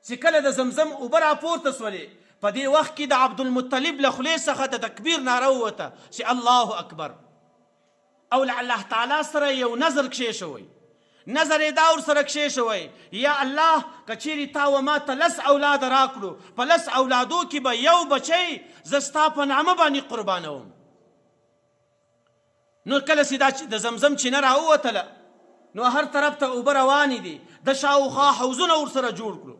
چې کله د زمزم اوبه راپورته سولې په دې وخت کې د عبدالمطلب له خولې څخه د تکبیر ناره ووته چې الله اکبر، او له الله تعالی سره یو نظر کښې شوی. نظر یې دا ورسره کښې شوی، یا الله که چیرې تا و ما ته 10 اولاد راکړو، په 10 اولادو کې به یو بچی زه ستا په نامه باندې قربانوم. نو کله چې دا د زمزم چینه راووتله نو هر طرف ته اوبه روانې دي، د شاوخوا حوضونه ورسره جوړ کړو.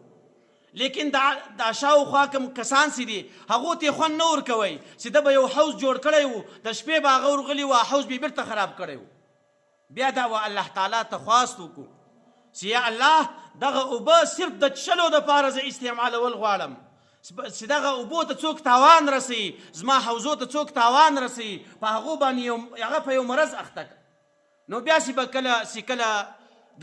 لیکن دا شاوخوا کوم کسان چې دي هغو ته یې خوند نه ورکوی چې ده به یو حوض جوړ کړی و، د شپې به هغه ورغلي و حوض به یې بیرته خراب کړی و. بیا دا و الله تعالی ته خواست وکړو چې یا الله دغه اوبه صرف د څښلو دپاره زه استعمالول غواړم، چې دغه اوبو ته څوک تاوان رسوي، زما حوضو ته څوک تاوان رسوي، په هغو باندې هغه په یو مرض اخته کړه. نو بیا چې به کله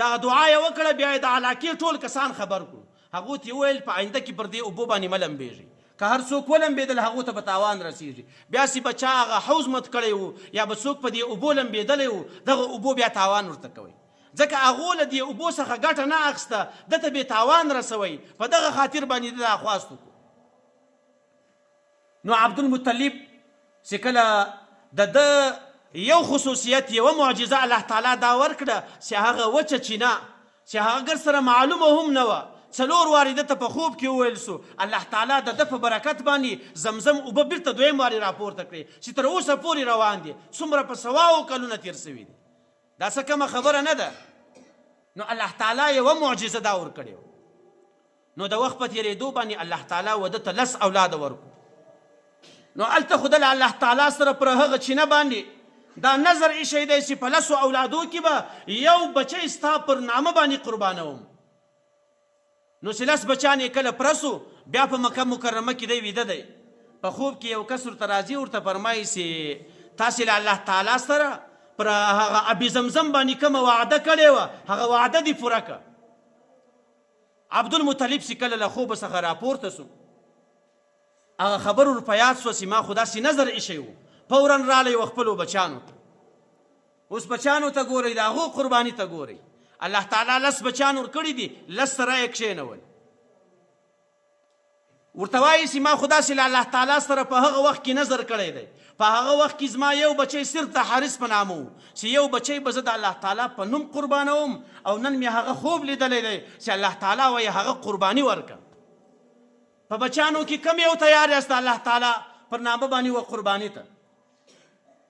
دغه دعا یې وکړه، بیا یې د علاقې ټول کسان خبر کړو. هغو ته یې وویل په آینده کې پر دې اوبو باندې مه لمبېږي، که هر څوک ولمبېدل هغو ته به تاوان رسېږي. بیا چې به چا هغه حوض مت کړی و یا به څوک په دې اوبو لمبېدلی و، دغه اوبو بیا تاوان ورته کوئ، ځکه هغو له دې اوبو څخه ګټه نه اخیسته، ده ته بې تاوان رسوئ. په دغه خاطر باندې ده دا خواست وکړو. نو عبدالمطلب چې کله د ده یو خصوصیت، یوه معجزه الله تعالی دا ورکړه چې هغه وچه چینه چې هغه سره معلومه هم نه وه، 4 وارې ده ته په خوب کې وویل سو، الله تعالی د ده په برکت باندې زمزم اوبه بیرته 2یم وارې راپورته کړې چې تر اوسه پورې روان دي، څومره په 100 کلونه تېر سوي دي. دا څه کمه خبره نه ده. نو الله تعالی یوه معجزه دا ورکړې وه. نو د وخت په تېرېدو باندې الله تعالی و ده ته 10 اولاده ورکړو. نو هلته خو ده له الله تعالی سره پر هغه چینه باندې دا نظر ایښی دی چې په 10 اولادو کې به یو بچی ستا پر نامه باندې قربانوم. نو چې 10 بچیان یې کله پوره سو، بیا په مکه مکرمه کې دی ویده دی. په خوب کې یو کس ورته راځي، ورته فرمایي چې تاسې له الله تعالی سره پر هغه ابي زمزم باندې کومه وعده کړې وه، هغه وعده دې پوره کړه. عبدالمطلب چې کله له خوبه څخه راپورته سو، هغه خبر ور په یاد سوه چې ما خو داسې نظر ایښی و. فورا رالی و خپلو بچیانو ته. اوس بچیانو ته ګورئ، د هغو قرباني ته ګورئ. الله تعالی 10 بچیان ورکړي دي، 10 سره یې کښېنول. ورته وایي چې ما خو داسې له الله تعالی سره په هغه وخت کې نظر کړی دی، په هغه وخت کې زما یو بچی صرف د حارث په نامه و چې یو بچی به زه د الله تعالی په نوم قربانوم، او نن مې هغه خوب لیدلی دی چې الله تعالی وایي هغه قرباني ورکړه. په بچیانو کې کم یو تیار یاست الله تعالی پر نامه باندې و قرباني ته؟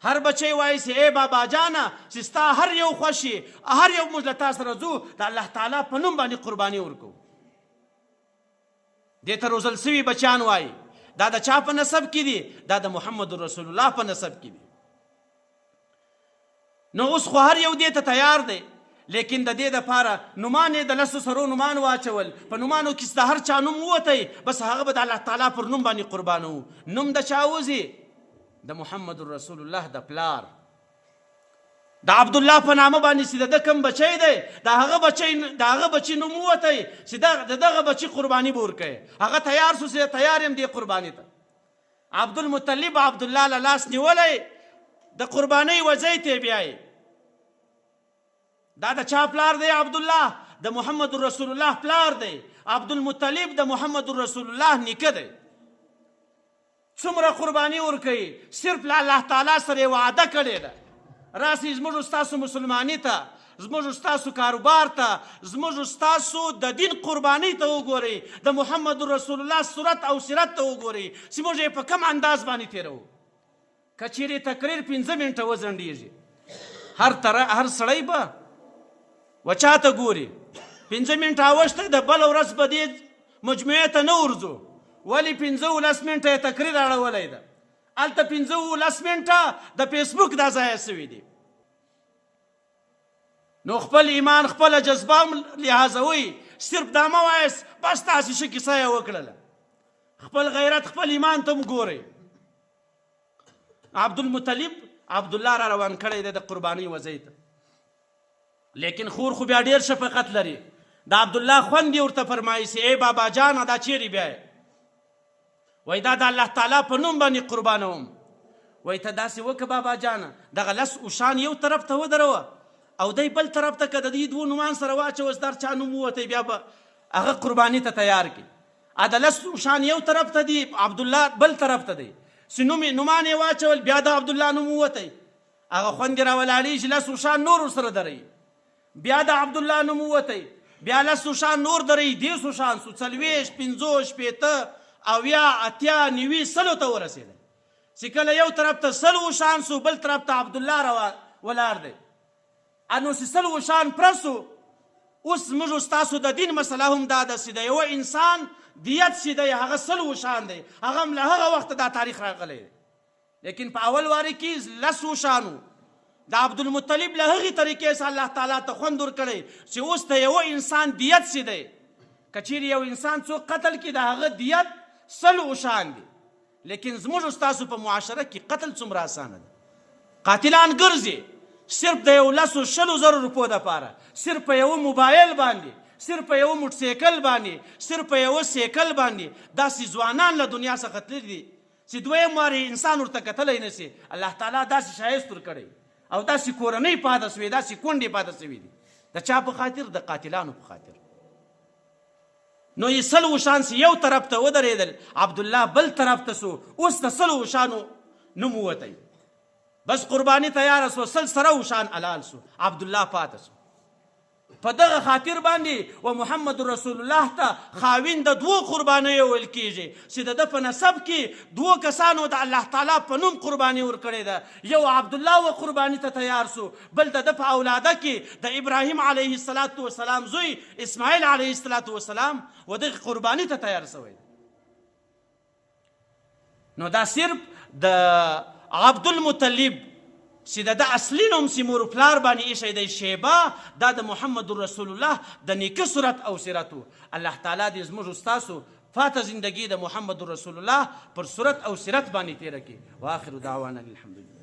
هر بچی وایي چې ای بابا جانه چې ستا هر یو خوښ یې، هر یو موږ له تا سره ځو د الله تعالی په نوم باندې قرباني ورکوو. دې ته روزل سوي بچیان وایي. دا د چا په نسب کې دي؟ دا د محمد رسول الله په نسب کې دي. نو اوس خو هر یو دې ته تیار دی، لیکن د دې دپاره نومان یې د 10 سرو نومان واچول. په نومانو کې د هر چا نوم ووتی، بس هغه به د الله تعالی پر نوم باندې قربانوو. نوم د چا وځي؟ د محمد رسول الله د پلار د عبدالله په نامه باندې چې د ده کوم بچی دی، د هغه بچي نوم ووتی چې د دغه بچي قرباني به ورکوي. هغه تیار سو چې تیار یم دې قرباني ته. عبدالمطلب عبدالله له لاس نیولی، د قربانۍ وځی ته یې بیایي. دا د چا پلار دی؟ عبدالله د محمد رسول الله پلار دی. عبدالمطلب د محمد رسول الله نیکه دی. څومره قرباني ورکوي، صرف له الله تعالی سره یې وعده کړې ده، راسئ زموږ ستاسو مسلماني ته، زموږ ستاسو کاروبار ته، زموږ ستاسو د دین قربانۍ ته وګورئ، د محمد رسول الله صورت او سیرت ته وګورئ چې موږ یې په کم انداز باندې تېروو. که چیرې تقریر 5 منټه وځنډېږي، هر سړی به و چا ته ګوري. 5 منټه اوښته د بله ورځ به دې مجموعې ته نه ورځو، ولې 15 منټه یې تقریر اړولی ده. هلته 15 منټه د فیسبوک دا ضایع سوي دي. نو خپل ایمان خپله جذبه هم لحاظوئ، صرف دا مه وایاست بس تاسې ښه کیسه یې وکړله. خپل غیرت خپل ایمان ته هم ګورئ. عبدالمطلب عبدالله را روان کړی دی د قربانۍ وځی ته، لیکن خور خو بیا ډېر شفقت لري. د عبدالله خوند یې ورته فرمایي چې ای بابا جانه دا چیرې بیایې؟ وایي دا د الله تعالی په نوم باندې قربانوم. وایي ته داسې وکړه بابا جانه، دغه 10 اوښان یو طرف ته ودروه او دی بل طرف ته که د دې 2 نومان سره واچوه، در چا نوم ووتی بیا به هغه قرباني ته تیار کړي. د لسو شان یو طرف ته دي، عبدالله بل طرف ته دی، چې نومان یې واچول، بیا د عبدالله نوم ووتی، هغه خوندې راولاړېږي، لسو شان نور ورسره درئ، بیا د عبدالله نوم ووتی، بیا لسو شان نور درئ، 150 شان سو، 40 50 شپېته 80 80 90 100 ته ورسېدل. چې کله یو طرف ته 100 شان سو، بل طرف ته عبدالله ولاړ دی، نو چې 100 شان پرسو. اوس موږ ستاسو د دین مسله هم دا ده چې د یوه انسان دیت چې دی هغه 100 شان دی، هغه هم له هغه وخته دا تاریخ راغلی دی. لیکن په اول واري کې 10 شانو د عبدالمطلب له هغې طریقې سره الله تعالی ته خوند ورکړی چې اوس د یوه انسان دیت چې دی، که چیرې یو انسان څوک قتل کړي د هغه دیت 100 شان دی. لیکن زموږ ستاسو په معاشره کې قتل څومره اسانه ده. قاتلان ګرځي صرف د یو 100,000 روپو دپاره، صرف په یوه موبایل باندې، صرف په یوه موټرسایکل باندې، صرف په یوه سایکل باندې داسې ځوانان له دنیا څخه تللي دي چې دویم وارې انسان ورته کتلی نه شي. الله تعالی داسې ښایست ورکړی او داسې کورنۍ پاته سوې، داسې کونډې پاته سوې دي. د چا په خاطر؟ د قاتلانو په خاطر. نو یې 100 شان چې یو طرف ته ودرېدل، عبدالله بل طرف ته سو، اوس د 100 شانو نوم ووتی، بس قرباني تیاره سوه، 100 شان حلال سو، عبدالله پاته سو. په دغه خاطر باندې و محمد رسول الله ته خاوین د 2 قربانیو ویل کېږي چې د ده په نسب کې 2 کسانو د الله تعالی په نوم قرباني ورکړې ده. یو عبدالله و قرباني ته تیار سو، بل د ده په اولاده کې د ابراهیم علیه السلام زوی اسماعیل علیه السلام و دغه قرباني ته تیار سوی. نو دا صرف د عبدالمطلب چې د ده اصلي نوم چې مور پلار باندې ایښی دی شیبه، دا د محمد رسول الله د نیکه صورت او سیرت و. الله تعالی دې زموږ ستاسو فاته زندگی د محمد رسول الله پر صورت او سیرت باندې تیره کړي. واخر دعوانا الحمدلله.